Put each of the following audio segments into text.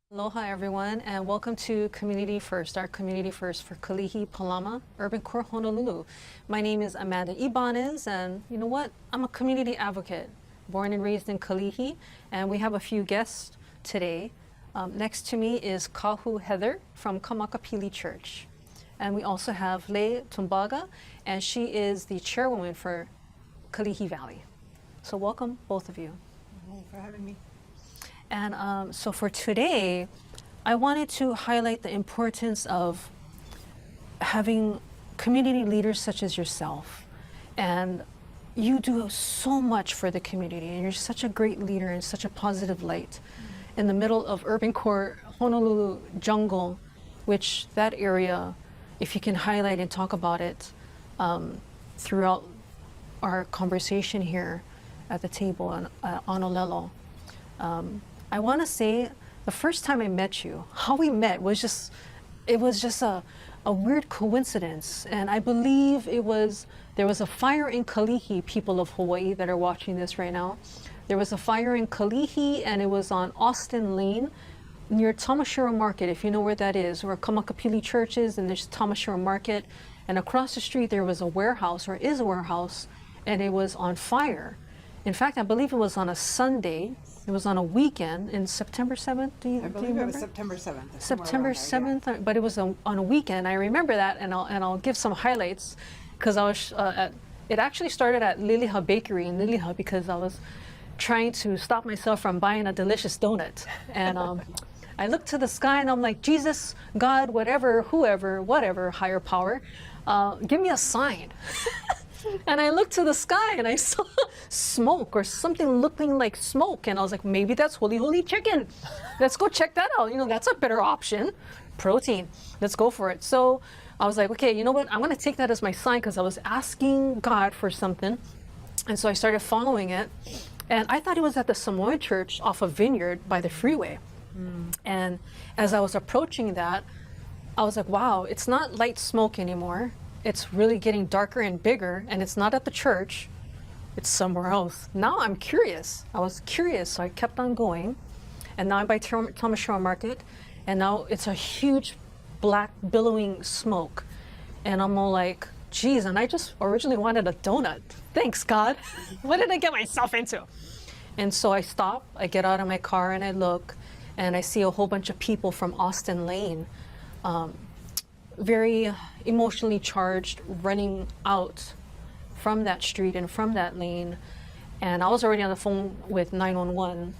Aloha everyone, and welcome to Community First, our Community First for Kalihi Palama, Urban Core Honolulu. My name is Amanda Ybanez, and you know what? I'm a community advocate, born and raised in Kalihi, and we have a few guests today. Next to me is Kahu Heather from Kaumakapili Church. And we also have Lei Tumbaga, and she is the chairwoman for Kalihi Valley. So welcome, both of you. Thanks for having me. And so for today, I wanted to highlight the importance of having community leaders such as yourself. And you do so much for the community, and you're such a great leader and such a positive light in the middle of urban core Honolulu jungle, which that area, if you can highlight and talk about it throughout our conversation here at the table on Honolulu. I want to say the first time I met you, how we met was just, it was just a weird coincidence. And I believe there was a fire in Kalihi, people of Hawaii that are watching this right now. There was a fire in Kalihi, and it was on Austin Lane near Tamashiro Market, if you know where that is, where Kaumakapili Church is, and there's Tamashiro Market. And across the street, there was a warehouse, or is a warehouse, and it was on fire. In fact, I believe it was on a Sunday. It was on a weekend in September 7th. I believe it was September 7th. September 7th, yeah. But it was on a weekend. I remember that, and I'll give some highlights, because I was it actually started at Liliha Bakery in Liliha, because I was trying to stop myself from buying a delicious donut. And I looked to the sky and I'm like, Jesus, God, whatever, whoever, whatever, higher power, give me a sign. And I looked to the sky and I saw smoke or something looking like smoke. And I was like, maybe that's holy chicken. Let's go check that out. You know, that's a better option. Protein. Let's go for it. So I was like, okay, you know what? I'm going to take that as my sign, because I was asking God for something. And so I started following it. And I thought it was at the Samoan church off of Vineyard by the freeway. And as I was approaching that, I was like, wow, it's not light smoke anymore. It's really getting darker and bigger, and it's not at the church, it's somewhere else. Now I'm curious. I was curious, so I kept on going. And now I'm by Tamashiro Market, and now it's a huge black billowing smoke. And I'm all like, geez, and I just originally wanted a donut. Thanks, God. What did I get myself into? And so I stop, I get out of my car and I look, and I see a whole bunch of people from Austin Lane, very emotionally charged, running out from that street and from that lane. And I was already on the phone with 911,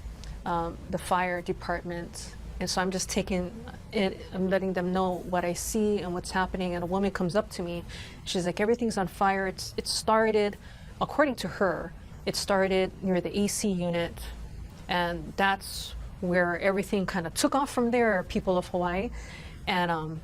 the fire department. And so I'm just taking it, I'm letting them know what I see and what's happening. And a woman comes up to me. She's like, everything's on fire. It started, according to her, it started near the AC unit. And that's where everything kind of took off from there, people of Hawaii. And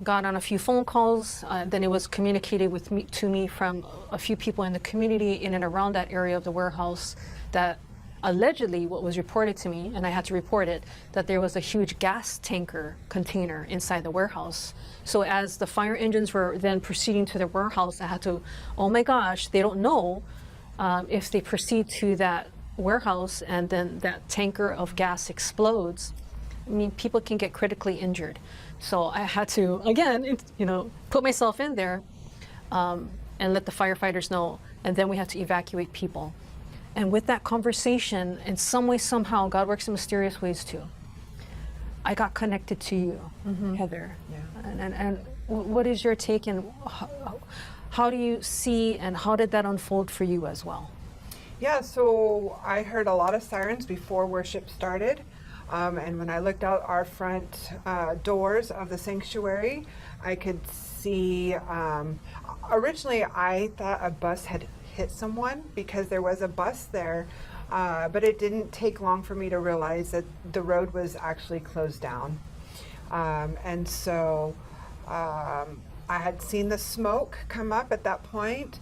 got on a few phone calls. Then it was communicated to me from a few people in the community in and around that area of the warehouse that allegedly, what was reported to me, and I had to report it, that there was a huge gas tanker container inside the warehouse. So as the fire engines were then proceeding to the warehouse, I had to, oh my gosh, they don't know if they proceed to that warehouse and then that tanker of gas explodes. I mean, people can get critically injured. So I had to, again, put myself in there and let the firefighters know. And then we had to evacuate people. And with that conversation, in some way, somehow, God works in mysterious ways too. I got connected to you, Heather. Yeah. And what is your take, and how do you see, and how did that unfold for you as well? Yeah, so I heard a lot of sirens before worship started. And when I looked out our front doors of the sanctuary, I could see, originally I thought a bus had hit someone, because there was a bus there, but it didn't take long for me to realize that the road was actually closed down. And so I had seen the smoke come up at that point,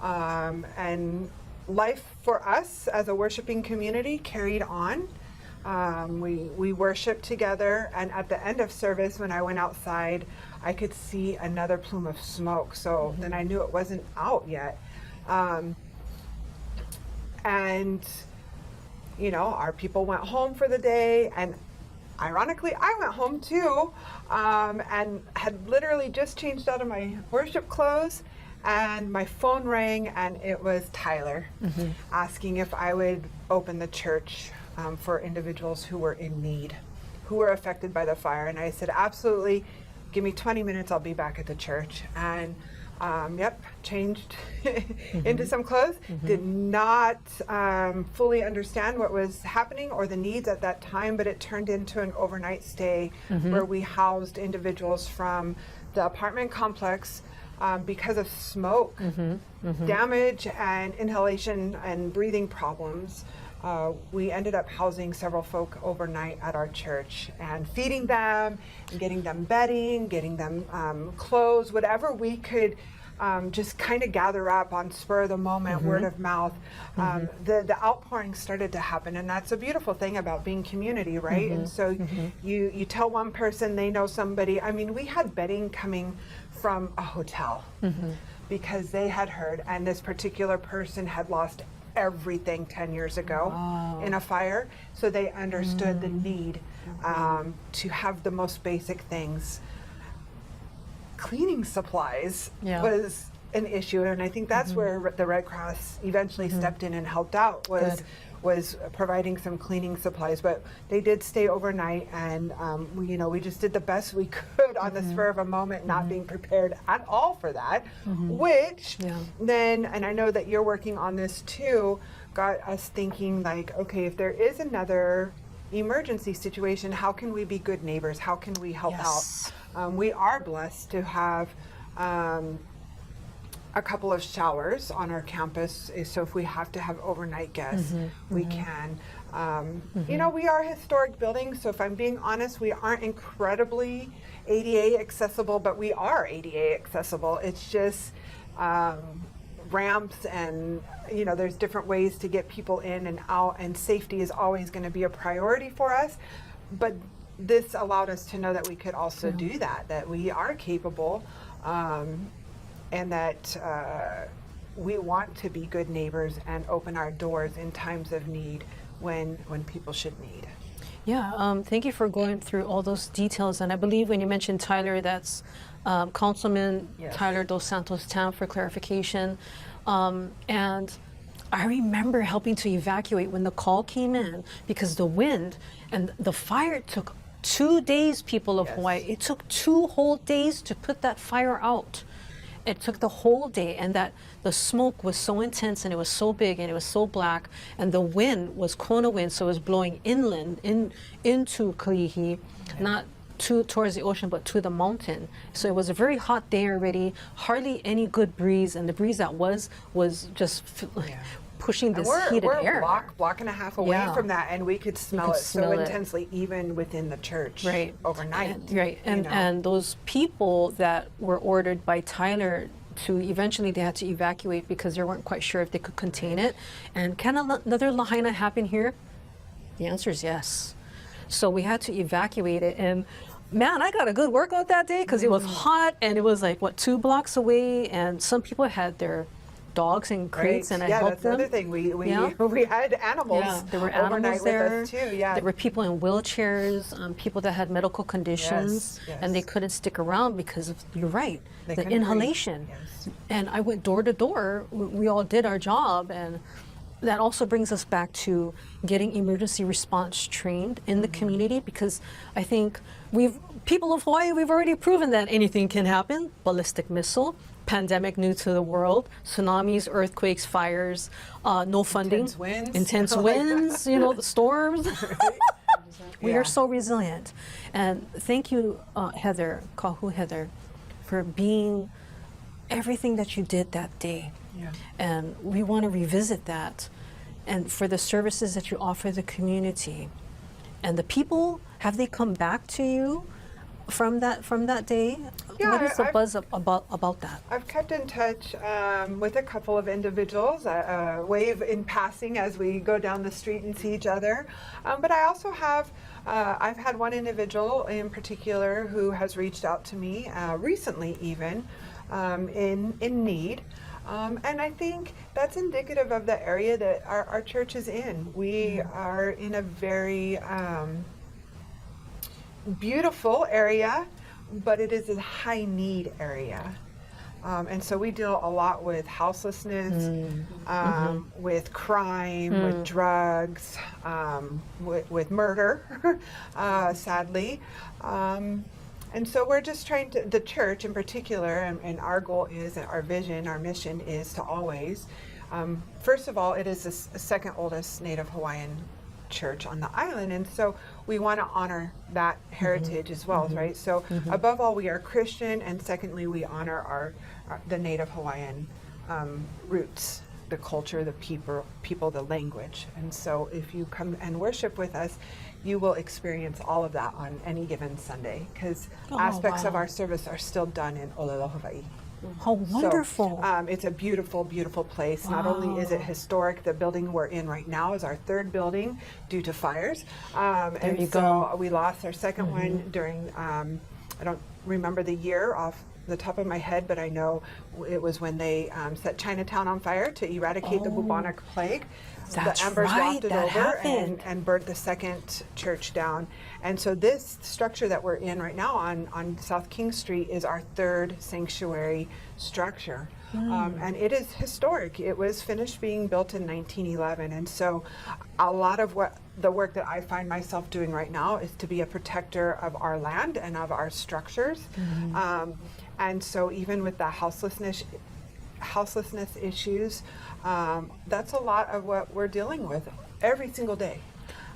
and life for us as a worshiping community carried on. We worshiped together, and at the end of service, when I went outside, I could see another plume of smoke. So then I knew it wasn't out yet. And, you know, our people went home for the day, and ironically, I went home too, and had literally just changed out of my worship clothes, and my phone rang, and it was Tyler asking if I would open the church for individuals who were in need, who were affected by the fire. And I said, absolutely, give me 20 minutes, I'll be back at the church. And changed into some clothes. Did not fully understand what was happening or the needs at that time, but it turned into an overnight stay where we housed individuals from the apartment complex because of smoke, damage, and inhalation and breathing problems. We ended up housing several folk overnight at our church and feeding them, and getting them bedding, getting them clothes, whatever we could just kind of gather up on spur of the moment, word of mouth. The outpouring started to happen, and that's a beautiful thing about being community, right? And so you tell one person, they know somebody. I mean, we had bedding coming from a hotel because they had heard, and this particular person had lost everything 10 years ago in a fire, so they understood the need to have the most basic things. Cleaning supplies was an issue, and I think that's where the Red Cross eventually stepped in and helped out, was providing some cleaning supplies. But they did stay overnight, and we just did the best we could on the spur of a moment, not being prepared at all for that, which then, and I know that you're working on this too, got us thinking like, okay, if there is another emergency situation, how can we be good neighbors? How can we help out? We are blessed to have a couple of showers on our campus, so if we have to have overnight guests, we can. We are a historic building, so if I'm being honest, we aren't incredibly ADA accessible, but we are ADA accessible. It's just ramps, and there's different ways to get people in and out, and safety is always going to be a priority for us. But this allowed us to know that we could also do that we are capable, and that we want to be good neighbors and open our doors in times of need when people should need. Yeah, thank you for going through all those details. And I believe when you mentioned Tyler, that's Councilman Tyler Dos Santos Tam, for clarification. And I remember helping to evacuate when the call came in, because the wind and the fire took 2 days, people of Hawaii. It took 2 whole days to put that fire out. It took the whole day, and that the smoke was so intense, and it was so big, and it was so black, and the wind was Kona wind, so it was blowing inland into Kalihi, not towards the ocean, but to the mountain. So it was a very hot day already, hardly any good breeze, and the breeze that was just pushing this heated air. We're a block and a half away from that, and we could smell it so intensely, even within the church overnight. And those people that were ordered by Tyler to eventually, they had to evacuate because they weren't quite sure if they could contain it. And can another Lahaina happen here? The answer is yes. So we had to evacuate it, and man, I got a good workout that day because it was hot, and it was like 2 blocks away, and some people had their dogs in crates, and I helped them. That's the other thing. We had animals. There were animals there. With us too. There were people in wheelchairs, people that had medical conditions, and they couldn't stick around because of, you're right, the inhalation. And I went door to door. We all did our job, and that also brings us back to getting emergency response trained in the community, because I think people of Hawaii, we've already proven that anything can happen. Ballistic missile, pandemic new to the world, tsunamis, earthquakes, fires, no funding. Intense winds, the storms. We are so resilient. And thank you, Heather, Kahu Heather, for being everything that you did that day. And we want to revisit that, and for the services that you offer the community. And the people, have they come back to you from that day? What is the buzz about that? I've kept in touch with a couple of individuals, wave in passing as we go down the street and see each other. But I also have, I've had one individual in particular who has reached out to me recently even, in need. And I think that's indicative of the area that our church is in. We are in a very beautiful area, but it is a high need area. And so we deal a lot with houselessness, with crime, with drugs, with murder, sadly. And so we're just trying to, the church in particular, and our goal is, our vision, our mission is to always, first of all, it is the second oldest Native Hawaiian church on the island, and so we want to honor that heritage as well, right? So above all, we are Christian, and secondly, we honor the Native Hawaiian roots, the culture, the people, the language. And so if you come and worship with us, you will experience all of that on any given Sunday, because aspects of our service are still done in Olelo, Hawaii. How wonderful. So, it's a beautiful, beautiful place. Not only is it historic, the building we're in right now is our third building due to fires. There you go. We lost our second one during, I don't remember the year off the top of my head, but I know it was when they set Chinatown on fire to eradicate the bubonic plague. That's the embers right, wafted that over happened. and burnt the second church down. And so this structure that we're in right now on South King Street is our third sanctuary structure. And it is historic. It was finished being built in 1911. And so a lot of the work that I find myself doing right now is to be a protector of our land and of our structures. And so even with the houselessness issues, that's a lot of what we're dealing with every single day.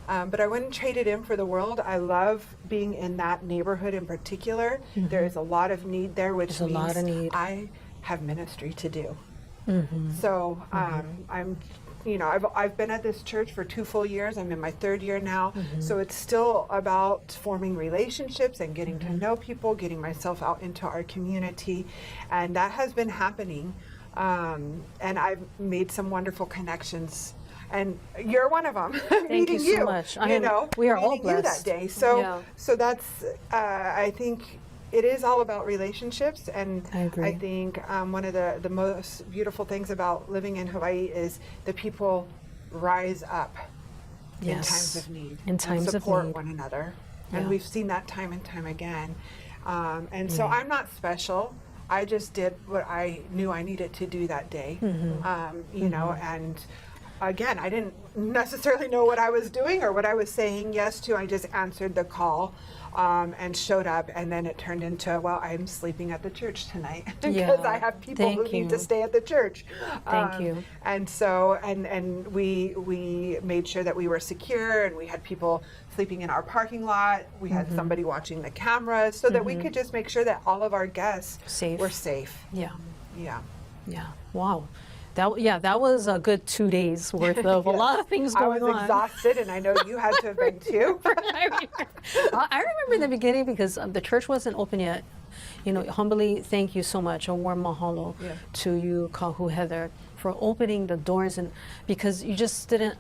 But I wouldn't trade it in for the world. I love being in that neighborhood in particular. There is a lot of need there, which means I have ministry to do. So I've been at this church for 2 full years. I'm in my 3rd year now. So it's still about forming relationships and getting to know people, getting myself out into our community. And that has been happening. And I've made some wonderful connections. And you're one of them. Thank you so much. We are all blessed. You that day. So that's, I think, it is all about relationships, and I agree. I think one of the most beautiful things about living in Hawaii is the people rise up in times of need, in times and support of need. one another, and we've seen that time and time again. And so I'm not special. I just did what I knew I needed to do that day, and again, I didn't necessarily know what I was doing or what I was saying yes to. I just answered the call and showed up, and then it turned into, well, I'm sleeping at the church tonight because I have people who need to stay at the church. Thank you. And so, and we made sure that we were secure, and we had people sleeping in our parking lot. We had somebody watching the cameras so that we could just make sure that all of our guests were safe. Yeah. Wow. That was a good 2 days worth of a lot of things going on. I was exhausted, and I know you had to have been too. I remember in the beginning, because the church wasn't open yet. Humbly, thank you so much. A warm mahalo to you, Kahu Heather, for opening the doors, and because you just didn't.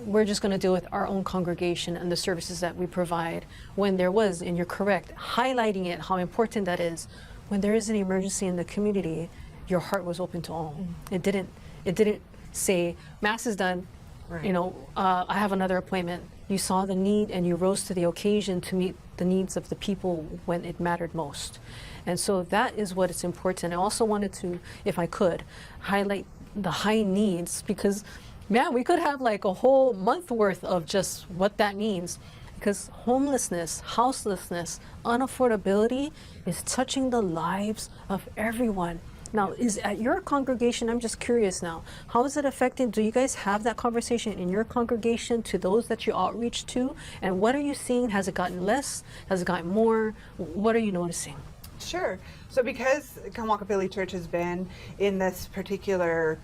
We're just going to deal with our own congregation and the services that we provide. When there was, and you're correct, highlighting it, how important that is. When there is an emergency in the community, your heart was open to all. It didn't say, Mass is done, I have another appointment. You saw the need, and you rose to the occasion to meet the needs of the people when it mattered most. And so that is what is important. I also wanted to, if I could, highlight the high needs, because man, we could have like a whole month worth of just what that means. Because homelessness, houselessness, unaffordability is touching the lives of everyone. Now, is at your congregation, I'm just curious now, how is it affecting, do you guys have that conversation in your congregation to those that you outreach to? And what are you seeing? Has it gotten less? Has it gotten more? What are you noticing? Sure. So because Kaumakapili Church has been in this particular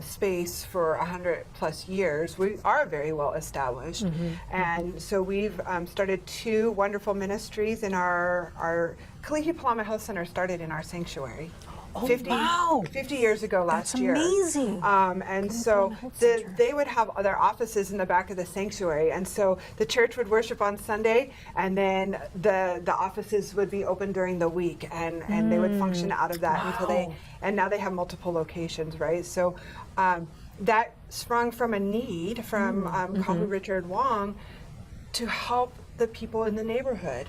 space for 100+ years, we are very well established. And so we've started 2 wonderful ministries in our Kalihi Palama Health Center started in our sanctuary. 50 years ago last year. That's amazing. And so they would have their offices in the back of the sanctuary. And so the church would worship on Sunday, and then the offices would be open during the week, and they would function out of that until and now they have multiple locations, right? So that sprung from a need from Kahu Richard Wong to help the people in the neighborhood.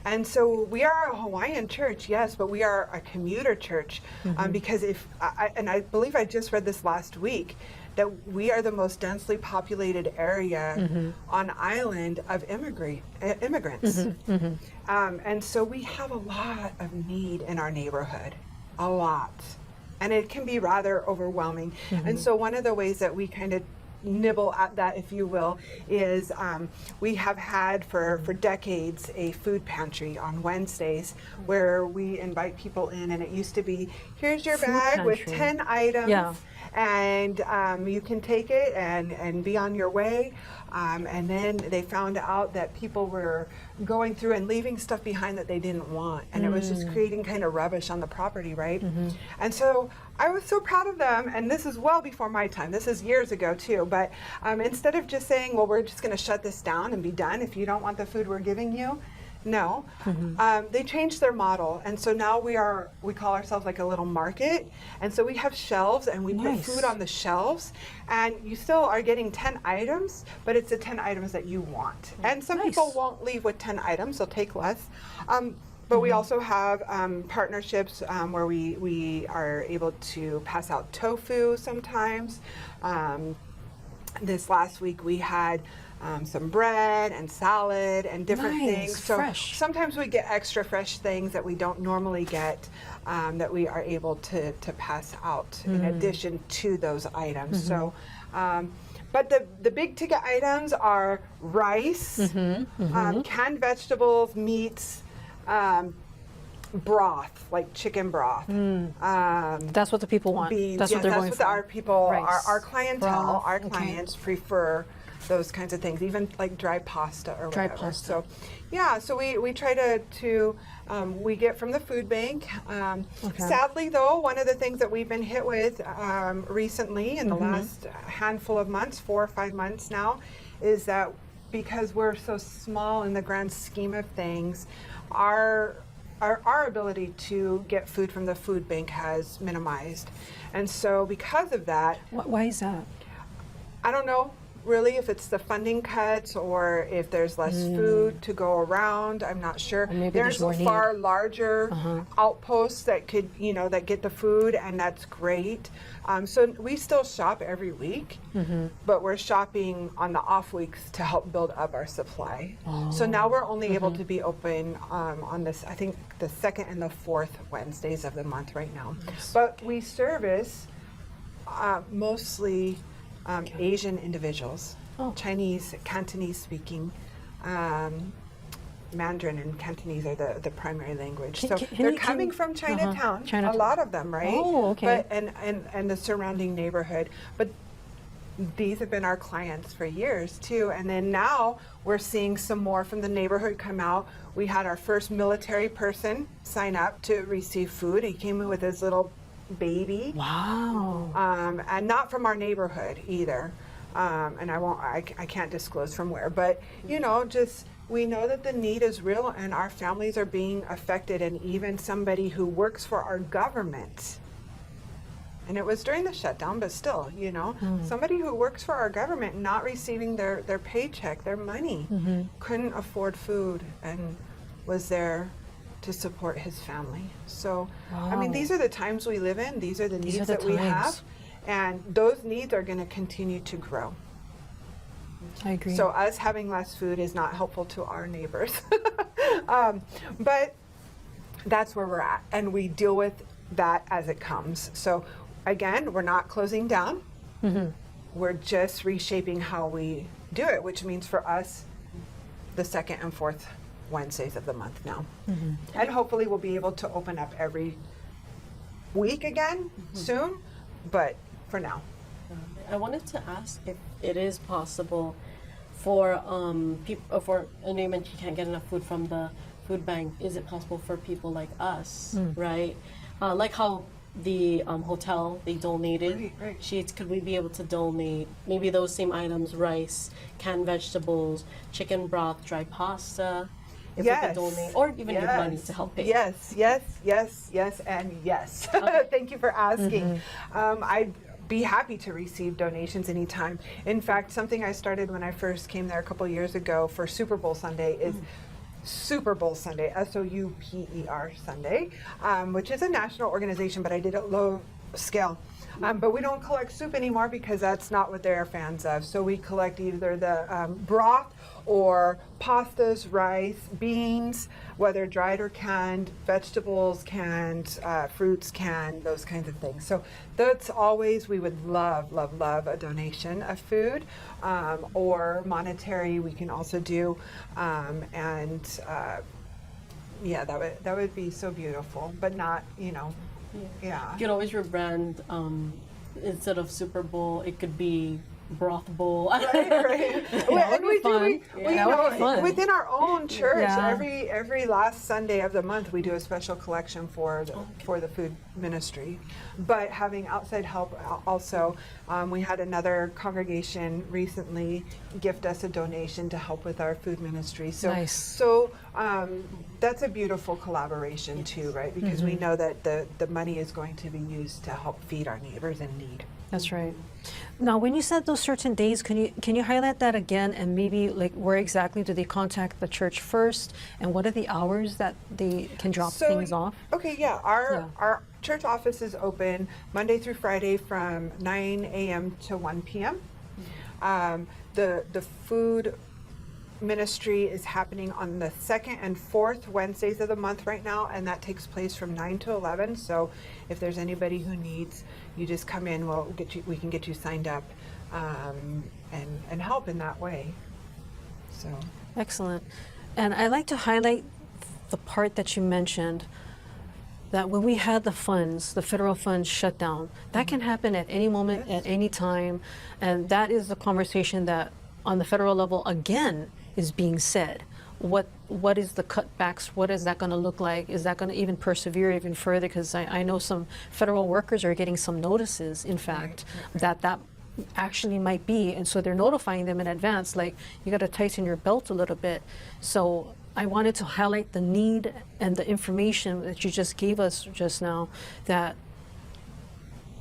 And so we are a Hawaiian church, yes, but we are a commuter church, because and I believe I just read this last week, that we are the most densely populated area on island of immigrants. And so we have a lot of need in our neighborhood, a lot. And it can be rather overwhelming. And so one of the ways that we kind of nibble at that, if you will, is we have had for decades a food pantry on Wednesdays where we invite people in, and it used to be, here's your bag with 10 items, and you can take it and be on your way. And then they found out that people were going through and leaving stuff behind that they didn't want, and it was just creating kind of rubbish on the property, right? And so I was so proud of them, and this is well before my time. This is years ago too, but instead of just saying, well, we're just going to shut this down and be done if you don't want the food we're giving you, no, they changed their model, and so now we call ourselves like a little market, and so we have shelves, and we put food on the shelves, and you still are getting 10 items, but it's the 10 items that you want. And some people won't leave with 10 items; they'll take less. But we also have partnerships where we are able to pass out tofu sometimes. This last week we had some bread and salad and different things. So fresh. Sometimes we get extra fresh things that we don't normally get, that we are able to pass out in addition to those items. So, but the big ticket items are rice, canned vegetables, meats, broth, like chicken broth. That's what the people want. Beans. That's what they're going for. Our people, Rice, our clientele, broth, our clients prefer those kinds of things, even like dry pasta or whatever. Dry pasta. So, yeah, so we try to we get from the food bank. Sadly, though, one of the things that we've been hit with recently in the last handful of months, 4 or 5 months now, is that because we're so small in the grand scheme of things, our ability to get food from the food bank has minimized. And so because of that, Why is that? I don't know really if it's the funding cuts or if there's less food to go around. I'm not sure. There's more far larger outposts that could, that get the food, and that's great. So we still shop every week, but we're shopping on the off weeks to help build up our supply. So now we're only able to be open on this, I think, the 2nd and the 4th Wednesdays of the month right now. But we service mostly Asian individuals, Chinese, Cantonese speaking. Mandarin and Cantonese are the primary language. So they're coming from Chinatown, a lot of them, right? Oh, okay. But, and the surrounding neighborhood. But these have been our clients for years too. And then now we're seeing some more from the neighborhood come out. We had our first military person sign up to receive food. He came in with his little baby. Wow. And not from our neighborhood either. And I can't disclose from where, but just we know that the need is real and our families are being affected, and even somebody who works for our government, and it was during the shutdown, but still, somebody who works for our government not receiving their paycheck, their money, couldn't afford food and was there to support his family. So, I mean, these are the times we live in. These are the needs that we have. And those needs are going to continue to grow. I agree. So us having less food is not helpful to our neighbors. But that's where we're at. And we deal with that as it comes. So again, we're not closing down. We're just reshaping how we do it, which means for us, the 2nd and 4th Wednesdays of the month now. And hopefully we'll be able to open up every week again soon, but for now. I wanted to ask if it is possible for people, for a neighbor who can't get enough food from the food bank, is it possible for people like us, right? Like how the hotel, they donated sheets, could we be able to donate maybe those same items, rice, canned vegetables, chicken broth, dry pasta, if we could donate, or even give money to help pay? Yes, and yes. Thank you for asking. be happy to receive donations anytime. In fact, something I started when I first came there a couple years ago for Super Bowl Sunday is Super Bowl Sunday, SOUPER Sunday, which is a national organization, but I did it low scale. But we don't collect soup anymore because that's not what they're fans of. So we collect either the broth or pastas, rice, beans, whether dried or canned, vegetables canned, fruits canned, those kinds of things. So that's always, we would love, love, love a donation of food, or monetary we can also do. Yeah, that would be so beautiful, but not, yeah. You could always rebrand, instead of Super Bowl, it could be broth bowl. Right. That would be fun. That would be fun. Within our own church, Yeah. every last Sunday of the month, we do a special collection for the food ministry. But having outside help also, we had another congregation recently gift us a donation to help with our food ministry. So, Nice. So that's a beautiful collaboration too, right? Because we know that the money is going to be used to help feed our neighbors in need. That's right. Now, when you said those certain days, can you highlight that again, and maybe like where exactly do they contact the church first, and what are the hours that they can drop things off? Okay, yeah. Our church office is open Monday through Friday from 9 a.m. to 1 p.m. The food ministry is happening on the second and fourth Wednesdays of the month right now, and that takes place from 9 to 11. So if there's anybody who needs, you just come in, we can get you signed up, and help in that way. So Excellent. And I like to highlight the part that you mentioned, that when we had the federal funds shut down, that can happen at any moment, at any time, and that is the conversation that on the federal level again is being said. What is the cutbacks? What is that going to look like? Is that going to even persevere even further? Because I know some federal workers are getting some notices, in fact, that actually might be, and so they're notifying them in advance, like, you got to tighten your belt a little bit. So I wanted to highlight the need and the information that you just gave us just now, that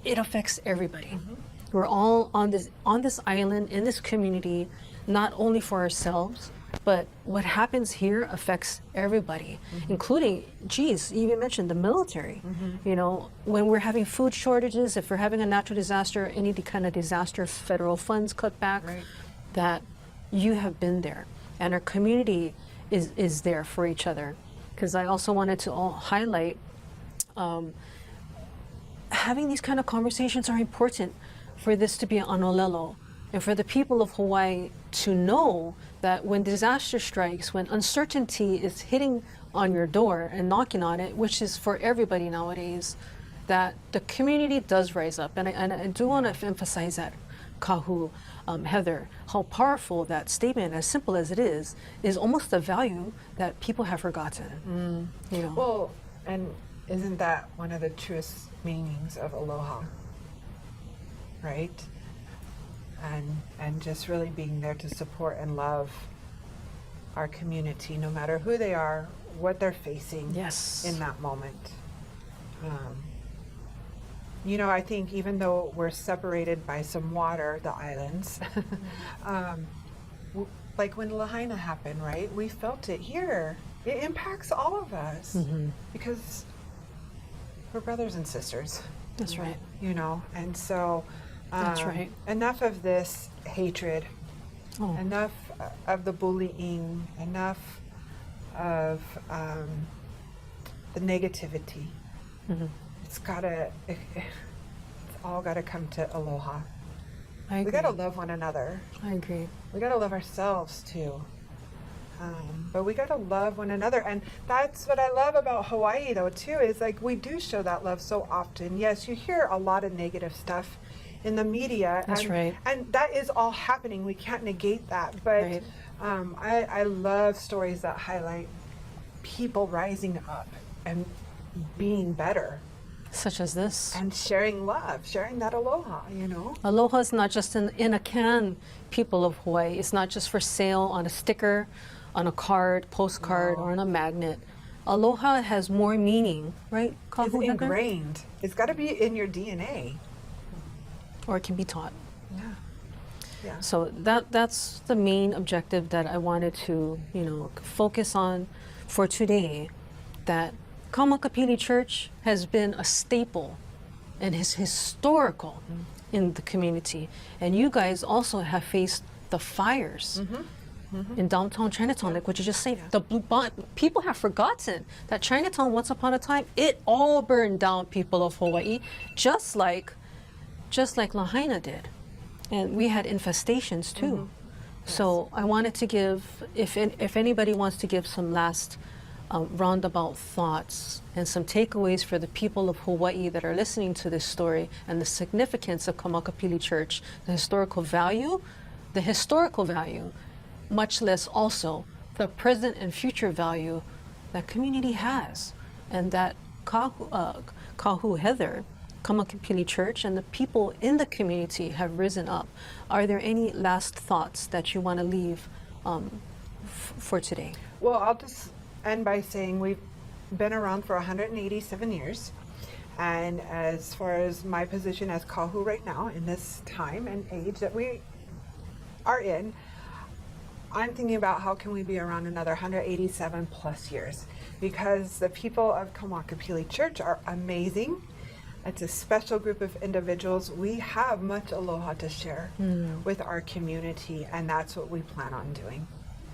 it affects everybody. We're all on this island, in this community, not only for ourselves, but what happens here affects everybody, including, you even mentioned the military. When we're having food shortages, if we're having a natural disaster, any kind of disaster, federal funds cut back, that you have been there, and our community is there for each other. Because I also wanted to highlight, having these kind of conversations are important for this to be on Honolulu, and for the people of Hawaii to know that when disaster strikes, when uncertainty is hitting on your door and knocking on it, which is for everybody nowadays, that the community does rise up. And I do want to emphasize that, Kahu, Heather, how powerful that statement, as simple as it is almost a value that people have forgotten. Well, and isn't that one of the truest meanings of aloha, right? And just really being there to support and love our community, no matter who they are, what they're facing in that moment. I think even though we're separated by some water, the islands, like when Lahaina happened, right? We felt it here. It impacts all of us because we're brothers and sisters. That's right. And so That's right. Enough of this hatred, enough of the bullying, enough of the negativity. It's all gotta come to aloha. I agree. We gotta love one another. I agree. We gotta love ourselves too. But we gotta love one another, and that's what I love about Hawaii though too, is like we do show that love so often. Yes, you hear a lot of negative stuff in the media. That's right. And that is all happening. We can't negate that. But I love stories that highlight people rising up and being better. Such as this. And sharing love, sharing that aloha, Aloha is not just in a can, people of Hawaii. It's not just for sale on a sticker, on a card, postcard, or on a magnet. Aloha has more meaning, right? It's ingrained. It's got to be in your DNA. or it can be taught. Yeah. Yeah. So that's the main objective that I wanted to, focus on for today, that Kaumakapili Church has been a staple and is historical in the community. And you guys also have faced the fires in downtown Chinatown, like what you just said. The Blue Bond, people have forgotten that Chinatown, once upon a time, it all burned down, people of Hawaii, just like Lahaina did. And we had infestations too. So I wanted to give, if anybody wants to give some last roundabout thoughts and some takeaways for the people of Hawaii that are listening to this story and the significance of Kaumakapili Church, the historical value, much less also the present and future value that community has, and that Kahu Heather, Kaumakapili Church, and the people in the community have risen up. Are there any last thoughts that you want to leave for today? Well, I'll just end by saying we've been around for 187 years. And as far as my position as Kahu right now, in this time and age that we are in, I'm thinking about how can we be around another 187 plus years, because the people of Kaumakapili Church are amazing. It's a special group of individuals. We have much aloha to share with our community, and that's what we plan on doing.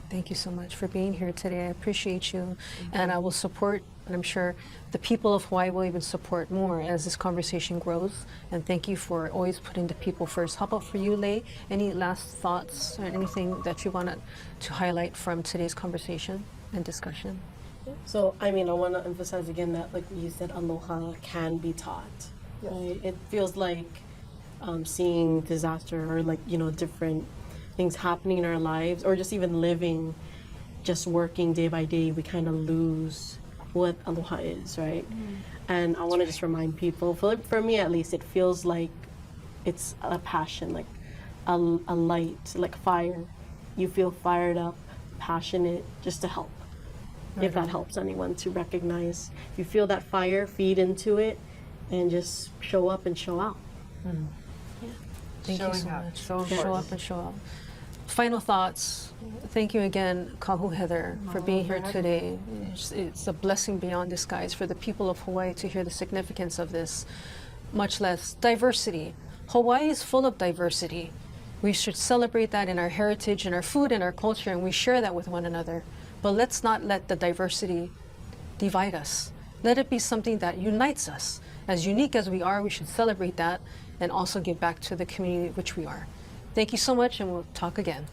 Thank you so much for being here today. I appreciate you. And I will support, and I'm sure the people of Hawaii will even support more as this conversation grows. And thank you for always putting the people first. How about for you, Lei? Any last thoughts or anything that you wanted to highlight from today's conversation and discussion? So, I want to emphasize again that, like you said, aloha can be taught. Yes. Right? It feels like seeing disaster or different things happening in our lives, or just even living, just working day by day, we kind of lose what aloha is, right? And I want to just remind people, for me at least, it feels like it's a passion, like a light, like fire. You feel fired up, passionate, just to help. If that helps anyone to recognize, if you feel that fire, feed into it, and just show up and show out. Thank you so Showing up, much. so Show important. up and show up. Final thoughts. Thank you again, Kahu Heather, for being here today. It's a blessing beyond disguise for the people of Hawaii to hear the significance of this, much less diversity. Hawaii is full of diversity. We should celebrate that in our heritage, in our food, in our culture, and we share that with one another. But let's not let the diversity divide us. Let it be something that unites us. As unique as we are, we should celebrate that and also give back to the community which we are. Thank you so much, and we'll talk again.